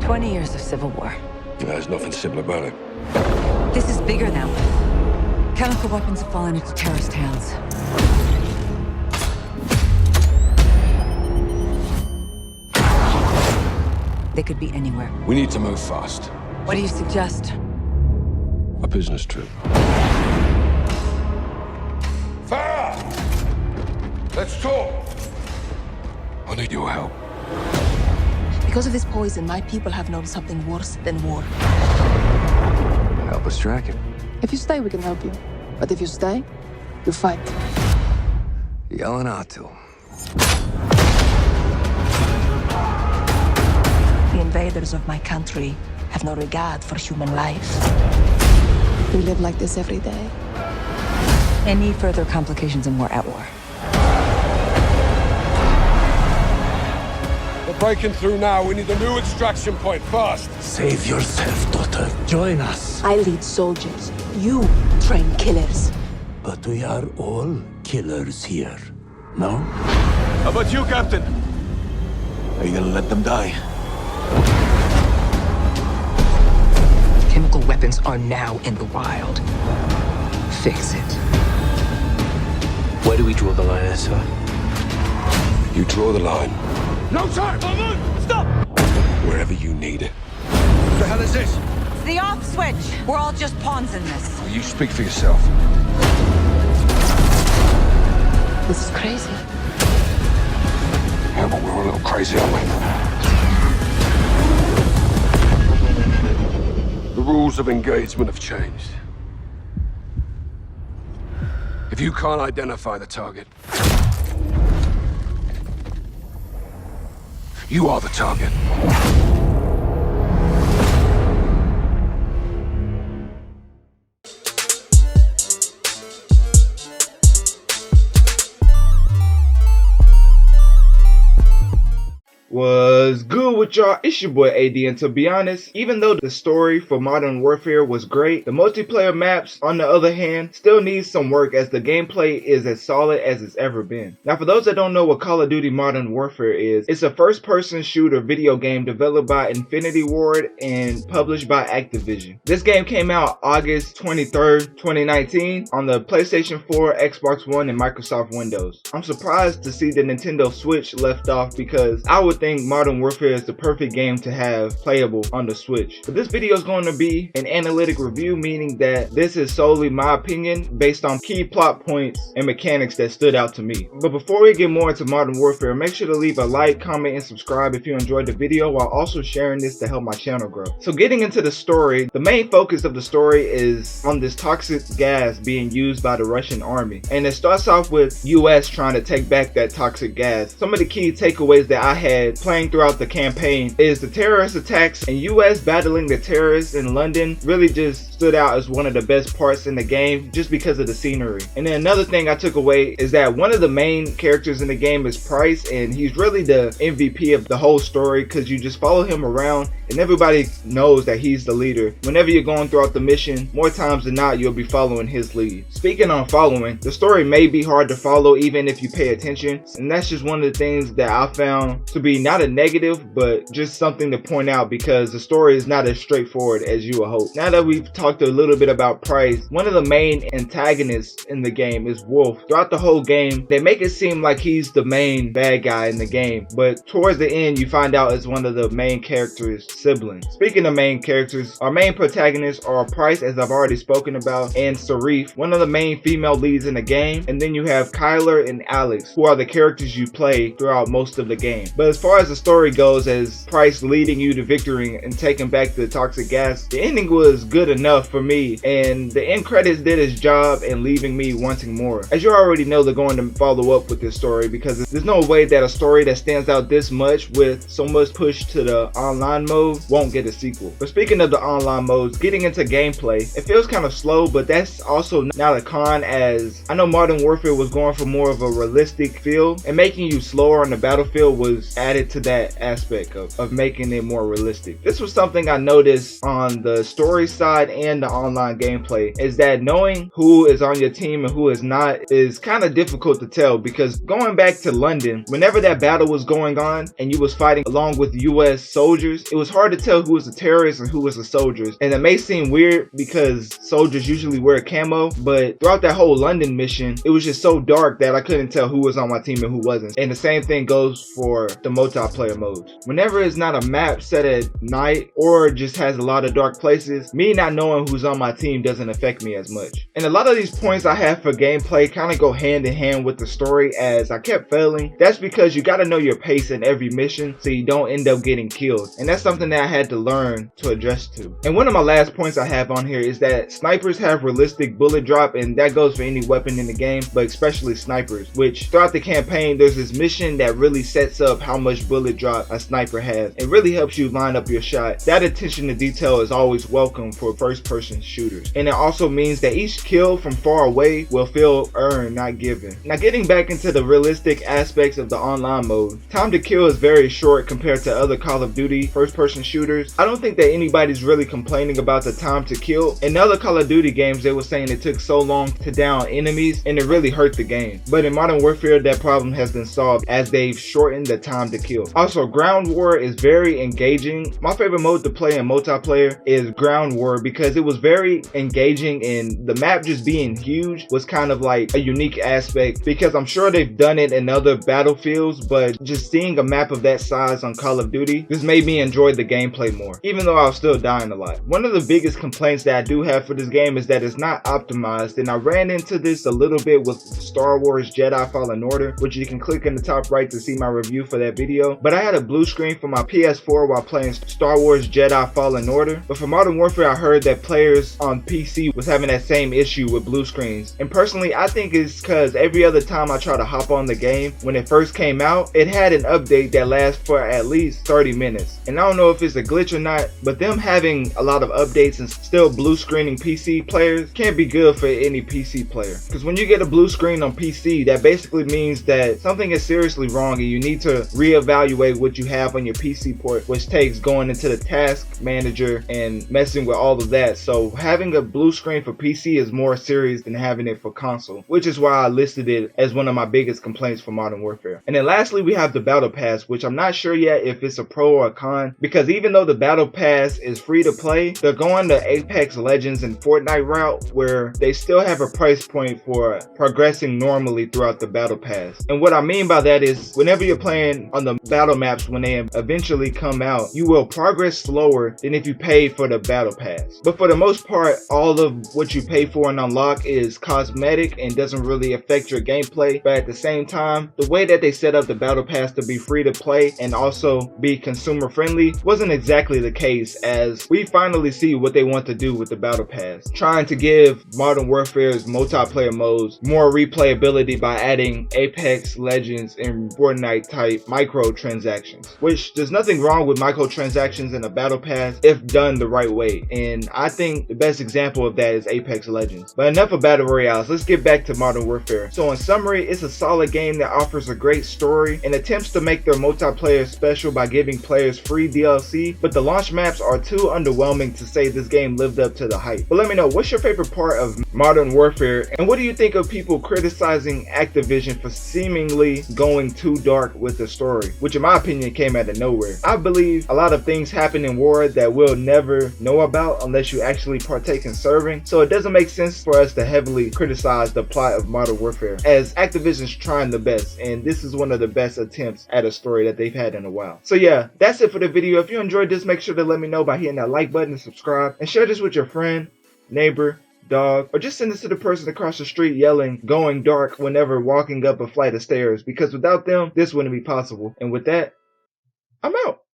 20 years of civil war. There's nothing simple about it. This is bigger now. Chemical weapons have fallen into terrorist hands. They could be anywhere. We need to move fast. What do you suggest? A business trip. Farah! Let's talk! I need your help. Because of this poison, my people have known something worse than war. Help us track it. If you stay, we can help you. But if you stay, you fight. Yelling out to. The invaders of my country have no regard for human life. We live like this every day. Any further complications and we're at war. We're breaking through now. We need a new extraction point fast. Save yourself, daughter. Join us. I lead soldiers. You train killers. But we are all killers here, no? How about you, Captain? Are you gonna let them die? Chemical weapons are now in the wild. Fix it. Where do we draw the line, sir? You draw the line No time! Stop! wherever you need it. What the hell is this? It's the off switch. We're all just pawns in this. You speak for yourself. This is crazy. Yeah, but we're a little crazy, aren't we? The rules of engagement have changed. If you can't identify the target, you are the target. Was good with y'all? It's your boy AD, and to be honest, even though the story for Modern Warfare was great, the multiplayer maps, on the other hand, still needs some work as the gameplay is as solid as it's ever been. Now, for those that don't know what Call of Duty Modern Warfare is, it's a first-person shooter video game developed by Infinity Ward and published by Activision. This game came out August 23rd, 2019 on the PlayStation 4, Xbox One, and Microsoft Windows. I'm surprised to see the Nintendo Switch left off because I would think Modern Warfare is the perfect game to have playable on the Switch. But this video is going to be an analytic review, meaning that this is solely my opinion based on key plot points and mechanics that stood out to me. But before we get more into Modern Warfare, make sure to leave a like, comment, and subscribe if you enjoyed the video, while also sharing this to help my channel grow. So getting into the story, the main focus of the story is on this toxic gas being used by the Russian army. And it starts off with US trying to take back that toxic gas. Some of the key takeaways that I had playing throughout the campaign is the terrorist attacks, and US battling the terrorists in London really just stood out as one of the best parts in the game just because of the scenery. And then another thing I took away is that one of the main characters in the game is Price, and he's really the MVP of the whole story because you just follow him around and everybody knows that he's the leader. Whenever you're going throughout the mission, more times than not, you'll be following his lead. Speaking on following, the story may be hard to follow even if you pay attention, and that's just one of the things that I found to be not a negative, but just something to point out because the story is not as straightforward as you would hope. Now that we've talked a little bit about Price, one of the main antagonists in the game is Wolf. Throughout the whole game, they make it seem like he's the main bad guy in the game, but towards the end, you find out it's one of the main characters' siblings. Speaking of main characters, our main protagonists are Price, as I've already spoken about, and Sarif, one of the main female leads in the game, and then you have Kyler and Alex, who are the characters you play throughout most of the game. But as far as the story goes, as Price leading you to victory and taking back the toxic gas, the ending was good enough for me, and the end credits did its job and leaving me wanting more. As you already know, they're going to follow up with this story because there's no way that a story that stands out this much with so much push to the online mode won't get a sequel. But speaking of the online modes, getting into gameplay, it feels kind of slow, but that's also not a con, as I know Modern Warfare was going for more of a realistic feel, and making you slower on the battlefield was added added to that aspect of making it more realistic. This was something I noticed on the story side and the online gameplay, is that knowing who is on your team and who is not is kind of difficult to tell, because going back to London, whenever that battle was going on and you was fighting along with US soldiers, it was hard to tell who was a terrorist and who was the soldiers. And it may seem weird because soldiers usually wear camo, but throughout that whole London mission, it was just so dark that I couldn't tell who was on my team and who wasn't. And the same thing goes for the multiplayer modes. Whenever it's not a map set at night or just has a lot of dark places, me not knowing who's on my team doesn't affect me as much. And a lot of these points I have for gameplay kind of go hand in hand with the story, as I kept failing. That's because you got to know your pace in every mission so you don't end up getting killed. And that's something that I had to learn to adjust to. And one of my last points I have on here is that snipers have realistic bullet drop, and that goes for any weapon in the game, but especially snipers, which throughout the campaign there's this mission that really sets up how much bullet drop a sniper has. It really helps you line up your shot. That attention to detail is always welcome for first person shooters. And it also means that each kill from far away will feel earned, not given. Now, getting back into the realistic aspects of the online mode, time to kill is very short compared to other Call of Duty first person shooters. I don't think that anybody's really complaining about the time to kill. In other Call of Duty games, they were saying it took so long to down enemies and it really hurt the game. But in Modern Warfare, that problem has been solved as they've shortened the time to kill. Also, Ground War is very engaging. My favorite mode to play in multiplayer is Ground War because it was very engaging, and the map just being huge was kind of like a unique aspect, because I'm sure they've done it in other battlefields, but just seeing a map of that size on Call of Duty just made me enjoy the gameplay more, even though I was still dying a lot. One of the biggest complaints that I do have for this game is that it's not optimized, and I ran into this a little bit with Star Wars Jedi Fallen Order, which you can click in the top right to see my review for that video. But I had a blue screen for my PS4 while playing Star Wars Jedi Fallen Order, but for Modern Warfare I heard that players on PC was having that same issue with blue screens. And personally, I think it's because every other time I try to hop on the game, when it first came out, it had an update that lasts for at least 30 minutes. And I don't know if it's a glitch or not, but them having a lot of updates and still blue screening PC players can't be good for any PC player. Because when you get a blue screen on PC, that basically means that something is seriously wrong and you need to reevaluate what you have on your PC port, which takes going into the task manager and messing with all of that. So having a blue screen for PC is more serious than having it for console, which is why I listed it as one of my biggest complaints for Modern Warfare. And then lastly, we have the Battle Pass, which I'm not sure yet if it's a pro or a con, because even though the Battle Pass is free to play, they're going the Apex Legends and Fortnite route, where they still have a price point for progressing normally throughout the Battle Pass. And what I mean by that is, whenever you're playing on the battle maps, when they eventually come out, you will progress slower than if you pay for the Battle Pass. But for the most part, all of what you pay for and unlock is cosmetic and doesn't really affect your gameplay. But at the same time, the way that they set up the Battle Pass to be free to play and also be consumer friendly wasn't exactly the case, as we finally see what they want to do with the Battle Pass, trying to give Modern Warfare's multiplayer modes more replayability by adding Apex Legends and Fortnite type microtransactions, which there's nothing wrong with microtransactions in a Battle Pass if done the right way. And I think the best example of that is Apex Legends. But enough of Battle Royales, let's get back to Modern Warfare. So in summary, it's a solid game that offers a great story and attempts to make their multiplayer special by giving players free DLC, but the launch maps are too underwhelming to say this game lived up to the hype. But let me know, what's your favorite part of Modern Warfare, and what do you think of people criticizing Activision for seemingly going too dark with the story, which in my opinion came out of nowhere. I believe a lot of things happen in war that we'll never know about unless you actually partake in serving, so it doesn't make sense for us to heavily criticize the plot of Modern Warfare, as Activision's trying the best, and this is one of the best attempts at a story that they've had in a while. So yeah, that's it for the video. If you enjoyed this, make sure to let me know by hitting that like button and subscribe, and share this with your friend, neighbor, dog, or just send this to the person across the street yelling "going dark" whenever walking up a flight of stairs, because without them this wouldn't be possible. And with that, I'm out.